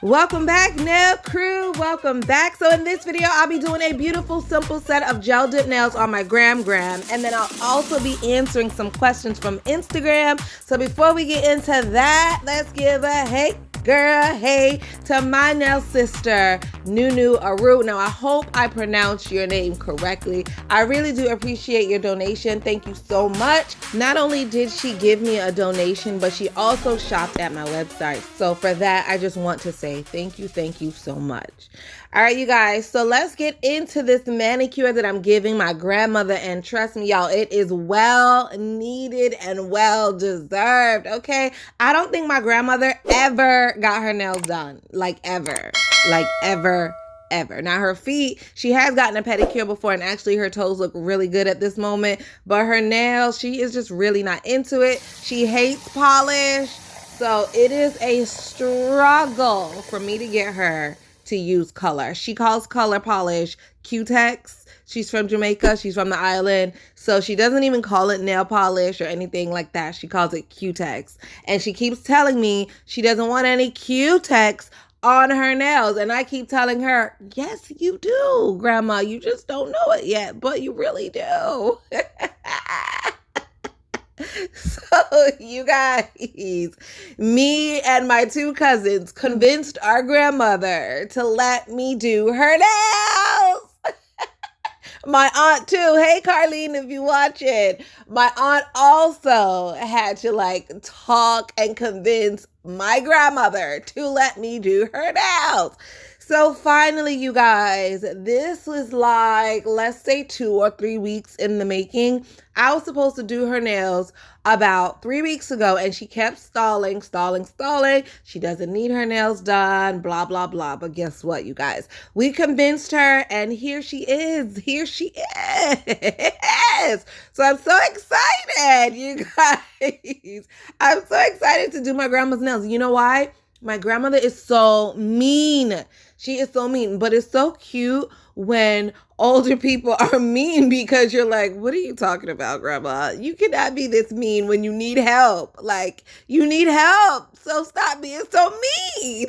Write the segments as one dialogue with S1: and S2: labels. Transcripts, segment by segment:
S1: Welcome back, nail crew. Welcome back. So in this video, I'll be doing a beautiful, simple set of gel dip nails on my gram. And then I'll also be answering some questions from Instagram. So before we get into that, let's give a hey to my nail sister, Nunu Aru. Now, I hope I pronounced your name correctly. I really do appreciate your donation. Thank you so much. Not only did she give me a donation, but she also shopped at my website. So for that, I just want to say thank you so much. All right, you guys, so let's get into this manicure that I'm giving my grandmother, and trust me, y'all, it is well needed and well deserved, okay? I don't think my grandmother ever got her nails done, like ever. Now her feet, she has gotten a pedicure before, and actually her toes look really good at this moment, but her nails, she is just really not into it. She hates polish, so it is a struggle for me to get her to use color. She calls color polish Cutex. She's from Jamaica. She's from the island. So she doesn't even call it nail polish or anything like that. She calls it Cutex. And she keeps telling me she doesn't want any Cutex on her nails. And I keep telling her, yes, you do, Grandma. You just don't know it yet, but you really do. So you guys, me and my two cousins convinced our grandmother to let me do her nails. My aunt too. Hey, Carlene, if you watch it. My aunt also had to talk and convince my grandmother to let me do her nails. So finally, you guys, this was let's say 2 or 3 weeks in the making. I was supposed to do her nails about 3 weeks ago, and she kept stalling. She doesn't need her nails done, blah, blah, blah. But guess what, you guys? We convinced her, and here she is. So I'm so excited, you guys. I'm so excited to do my grandma's nails. You know why? My grandmother is so mean. She is so mean, but it's so cute when older people are mean, because you're like, what are you talking about, Grandma? You cannot be this mean when you need help. You need help. So stop being so mean.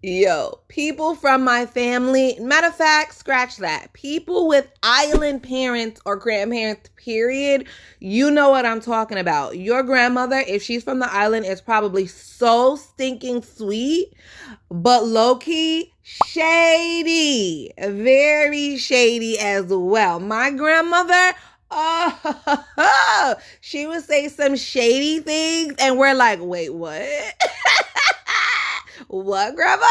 S1: Yo, people from my family, matter of fact, scratch that. People with island parents or grandparents, period, you know what I'm talking about. Your grandmother, if she's from the island, is probably so stinking sweet, but low-key shady. Very shady as well. My grandmother, she would say some shady things, and we're like, wait, what? What, Grandma?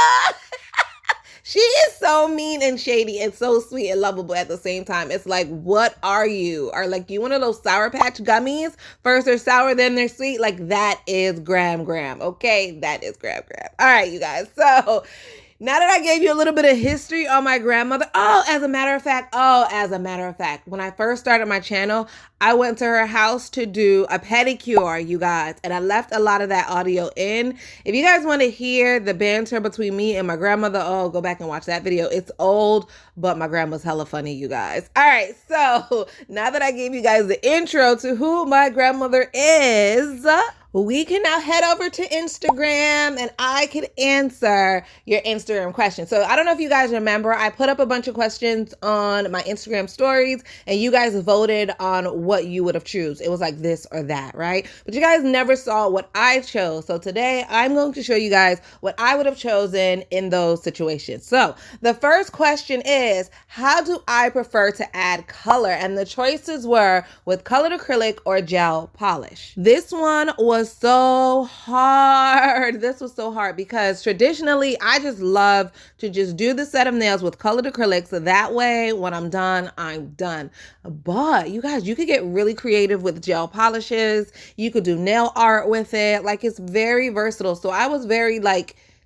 S1: She is so mean and shady and so sweet and lovable at the same time. It's like, what are you? Are you one of those Sour Patch gummies? First they're sour, then they're sweet. That is Gram, okay? That is Gram. All right, you guys. So now that I gave you a little bit of history on my grandmother, as a matter of fact, when I first started my channel, I went to her house to do a pedicure, you guys, and I left a lot of that audio in. If you guys want to hear the banter between me and my grandmother, go back and watch that video. It's old, but my grandma's hella funny, you guys. All right, so now that I gave you guys the intro to who my grandmother is, we can now head over to Instagram and I can answer your Instagram questions. So I don't know if you guys remember, I put up a bunch of questions on my Instagram stories and you guys voted on what you would have choose. It was like this or that, right? But you guys never saw what I chose. So today I'm going to show you guys what I would have chosen in those situations. So the first question is, how do I prefer to add color? And the choices were with colored acrylic or gel polish. This one was so hard. This was so hard because traditionally I just love to just do the set of nails with colored acrylics. So that way when I'm done, I'm done. But you guys, you could get really creative with gel polishes. You could do nail art with it. It's very versatile. So I was very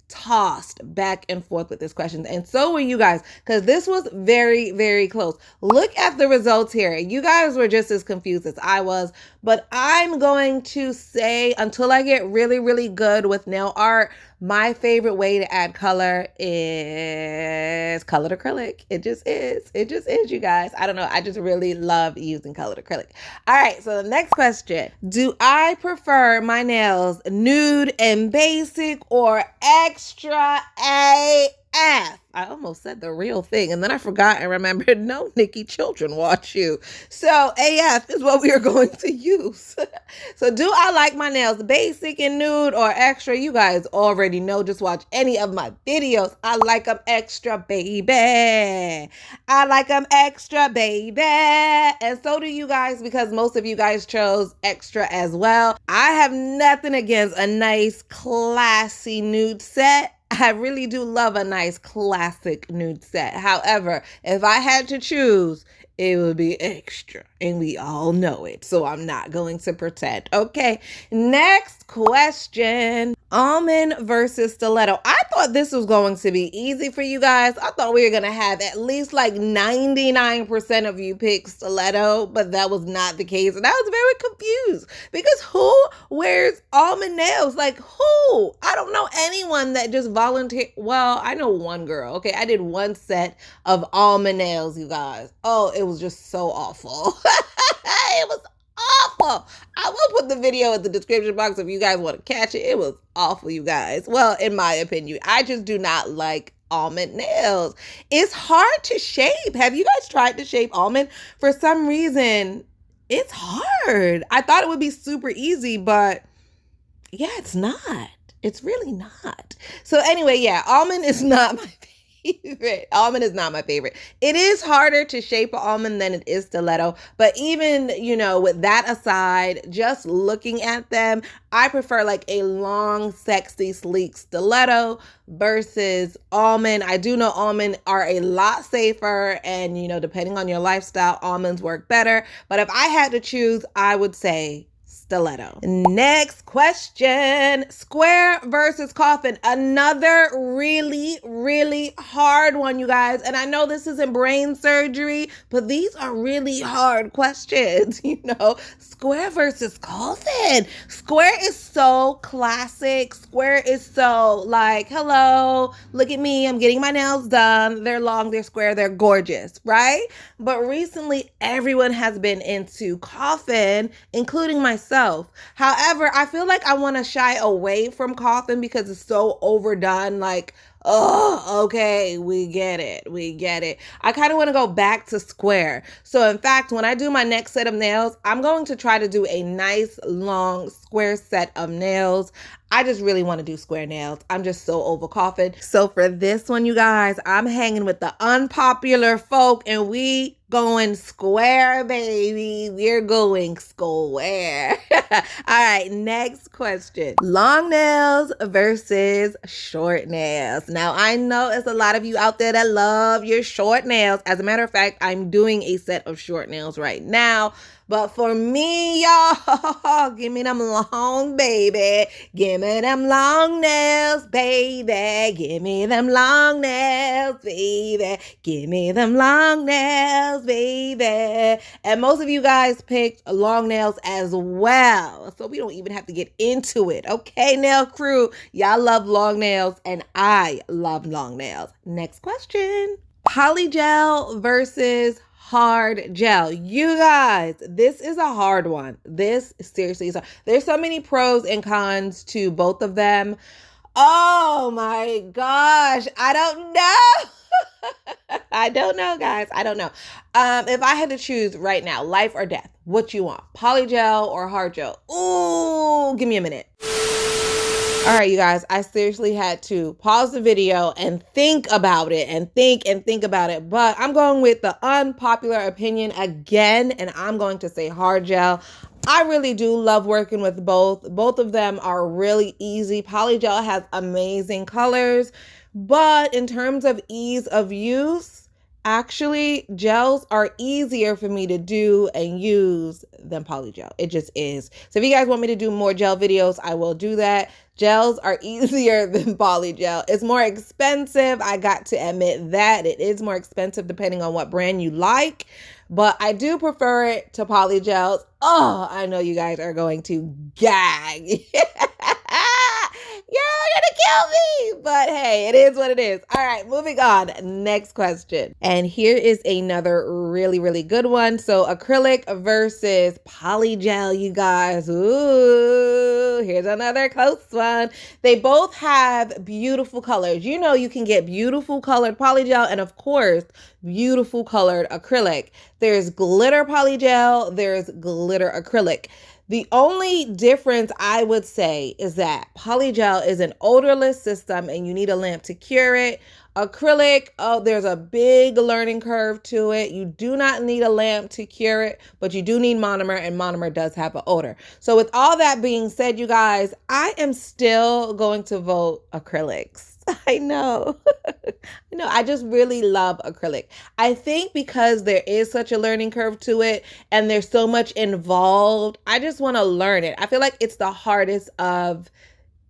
S1: tossed back and forth with this question, and so were you guys, because this was very, very close. Look at the results here. You guys were just as confused as I was, but I'm going to say until I get really, really good with nail art, my favorite way to add color is colored acrylic. It just is. It just is, you guys. I don't know. I just really love using colored acrylic. All right. So the next question. Do I prefer my nails nude and basic or extra AF? I almost said the real thing, and then I forgot and remembered, no, Nikki, children watch you. So AF is what we are going to use. So do I like my nails basic and nude or extra? You guys already know. Just watch any of my videos. I like them extra, baby. I like them extra, baby. And so do you guys, because most of you guys chose extra as well. I have nothing against a nice, classy nude set. I really do love a nice classic nude set. However, if I had to choose, it would be extra, and we all know it, so I'm not going to pretend. Okay, next question. Almond versus Stiletto. I thought this was going to be easy for you guys. I thought we were going to have at least like 99% of you pick Stiletto, but that was not the case. And I was very confused because who wears almond nails? Like who? I don't know anyone that just volunteered. Well, I know one girl. Okay, I did one set of almond nails, you guys. Oh, it was just so awful. It was awful. I will put the video in the description box if you guys want to catch it. It was awful, you guys. Well, in my opinion, I just do not like almond nails. It's hard to shape. Have you guys tried to shape almond? For some reason, it's hard. I thought it would be super easy, but yeah, it's not. It's really not. So anyway, yeah, almond is not my favorite. Almond is not my favorite. It is harder to shape an almond than it is stiletto, but even, you know, with that aside, just looking at them, I prefer like a long, sexy, sleek stiletto versus almond. I do know almond are a lot safer, and, you know, depending on your lifestyle, almonds work better. But if I had to choose, I would say stiletto. Next question. Square versus coffin. Another really, really hard one, you guys. And I know this isn't brain surgery, but these are really hard questions, you know. Square versus coffin. Square is so classic. Square is so like, hello, look at me. I'm getting my nails done. They're long, they're square, they're gorgeous, right? But recently, everyone has been into coffin, including myself. However, I feel like I want to shy away from coffin because it's so overdone. Like, oh, okay, we get it. We get it. I kind of want to go back to square. So in fact, when I do my next set of nails, I'm going to try to do a nice long square set of nails. I just really want to do square nails. I'm just so over coffin. So for this one, you guys, I'm hanging with the unpopular folk, and we going square, baby. We're going square. All right, next question. Long nails versus short nails. Now, I know there's a lot of you out there that love your short nails. As a matter of fact, I'm doing a set of short nails right now. But for me, y'all, give me them long, baby. Give me them long nails, baby. Give me them long nails, baby. Give me them long nails, baby. And most of you guys picked long nails as well. So we don't even have to get into it. Okay, nail crew, y'all love long nails, and I love long nails. Next question. Polygel versus hard gel. You guys, this is a hard one. This seriously is hard. There's so many pros and cons to both of them. Oh my gosh. I don't know. I don't know, guys. I don't know. If I had to choose right now, life or death, what you want? Polygel or hard gel? Ooh, give me a minute. All right, you guys, I seriously had to pause the video and think about it and think about it. But I'm going with the unpopular opinion again, and I'm going to say hard gel. I really do love working with both. Both of them are really easy. Polygel has amazing colors, but in terms of ease of use, actually, gels are easier for me to do and use than polygel. It just is. So if you guys want me to do more gel videos, I will do that. Gels are easier than polygel. It's more expensive. I got to admit that. It is more expensive depending on what brand you like. But I do prefer it to polygels. Oh, I know you guys are going to gag. You're gonna kill me. But hey, it is what it is. All right, moving on. Next question. And here is another really, really good one. So acrylic versus polygel, you guys. Ooh, here's another close one. They both have beautiful colors. You know, you can get beautiful colored polygel and of course, beautiful colored acrylic. There's glitter polygel, there's glitter acrylic. The only difference I would say is that polygel is an odorless system and you need a lamp to cure it. Acrylic, oh, there's a big learning curve to it. You do not need a lamp to cure it, but you do need monomer, and monomer does have an odor. So with all that being said, you guys, I am still going to vote acrylics. I know. I just really love acrylic. I think because there is such a learning curve to it and there's so much involved, I just want to learn it. I feel like it's the hardest of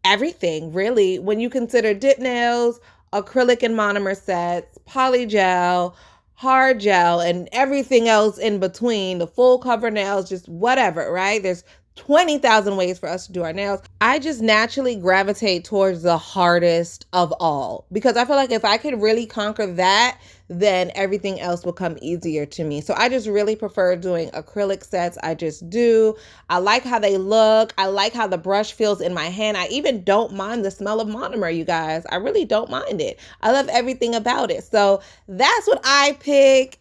S1: everything, really. When you consider dip nails, acrylic and monomer sets, polygel, hard gel, and everything else in between, the full cover nails, just whatever, right? There's 20,000 ways for us to do our nails. I just naturally gravitate towards the hardest of all because I feel like if I could really conquer that, then everything else will come easier to me. So I just really prefer doing acrylic sets. I just do. I like how they look. I like how the brush feels in my hand. I even don't mind the smell of monomer, you guys. I really don't mind it. I love everything about it. So that's what I pick.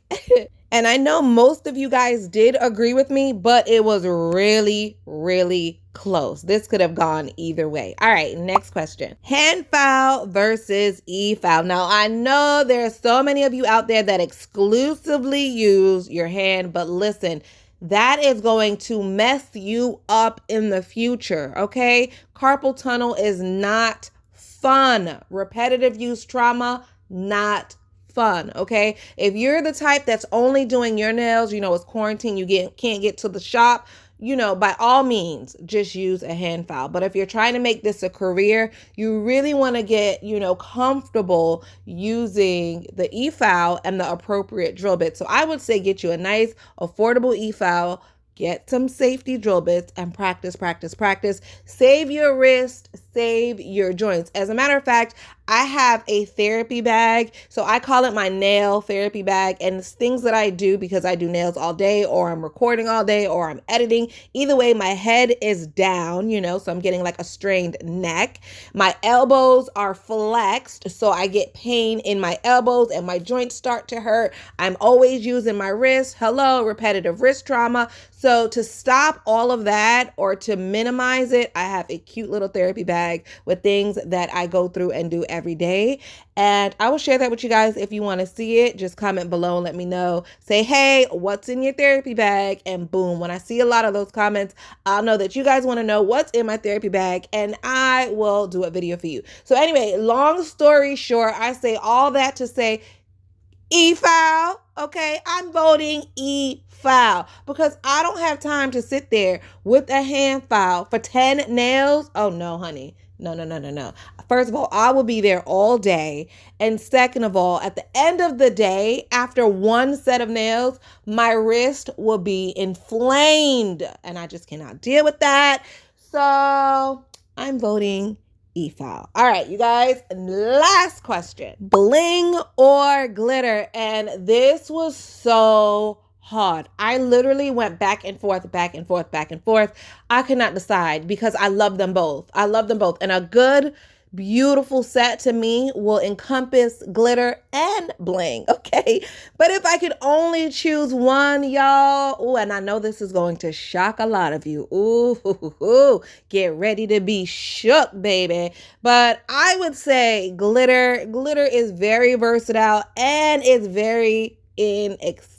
S1: And I know most of you guys did agree with me, but it was really, really close. This could have gone either way. All right, next question. Hand file versus e-file. Now, I know there are so many of you out there that exclusively use your hand, but listen, that is going to mess you up in the future, okay? Carpal tunnel is not fun. Repetitive use trauma, not fun, okay? If you're the type that's only doing your nails, it's quarantine, you can't get to the shop, by all means, just use a hand file. But if you're trying to make this a career, you really want to get, comfortable using the e-file and the appropriate drill bit. So I would say get you a nice, affordable e-file, get some safety drill bits, and practice, practice, practice. Save your wrist, save your joints. As a matter of fact, I have a therapy bag. So I call it my nail therapy bag. And it's things that I do because I do nails all day, or I'm recording all day, or I'm editing. Either way, my head is down, so I'm getting like a strained neck. My elbows are flexed, so I get pain in my elbows and my joints start to hurt. I'm always using my wrist. Hello, repetitive wrist trauma. So to stop all of that or to minimize it, I have a cute little therapy bag with things that I go through and do every day. And I will share that with you guys. If you want to see it, just comment below and let me know. Say, hey, what's in your therapy bag? And boom, when I see a lot of those comments, I'll know that you guys want to know what's in my therapy bag and I will do a video for you. So anyway, long story short, I say all that to say e-file, okay? I'm voting e-file because I don't have time to sit there with a hand file for 10 nails. Oh no, honey. No. First of all, I will be there all day. And second of all, at the end of the day, after one set of nails, my wrist will be inflamed and I just cannot deal with that. So I'm voting e-file. All right, you guys, last question. Bling or glitter? And this was so hard. I literally went back and forth. I could not decide because I love them both. And a good, beautiful set to me will encompass glitter and bling, okay? But if I could only choose one, y'all, and I know this is going to shock a lot of you. Get ready to be shook, baby. But I would say glitter. Glitter is very versatile and it's very inexpensive.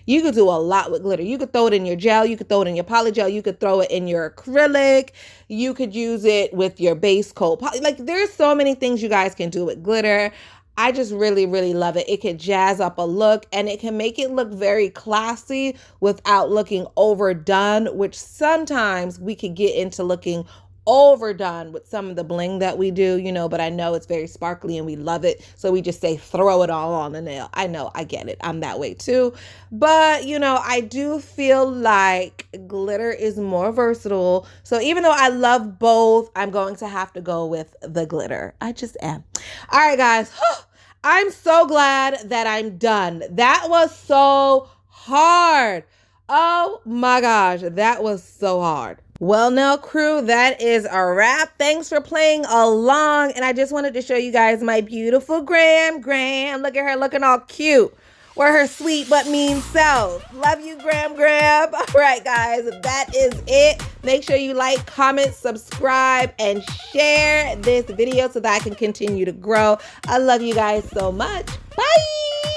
S1: You could do a lot with glitter. You could throw it in your gel. You could throw it in your polygel. You could throw it in your acrylic. You could use it with your base coat. Like there's so many things you guys can do with glitter. I just really, really love it. It can jazz up a look and it can make it look very classy without looking overdone, which sometimes we could get into looking overdone with some of the bling that we do, you know, but I know it's very sparkly and we love it. So we just say, throw it all on the nail. I know, I get it. I'm that way too. But, you know, I do feel like glitter is more versatile. So even though I love both, I'm going to have to go with the glitter. I just am. All right, guys. I'm so glad that I'm done. That was so hard. Oh my gosh, that was so hard. Well, now, crew, that is a wrap. Thanks for playing along. And I just wanted to show you guys my beautiful Gram. Look at her looking all cute. We're her sweet but mean self. Love you, Gram. All right, guys, that is it. Make sure you like, comment, subscribe, and share this video so that I can continue to grow. I love you guys so much. Bye.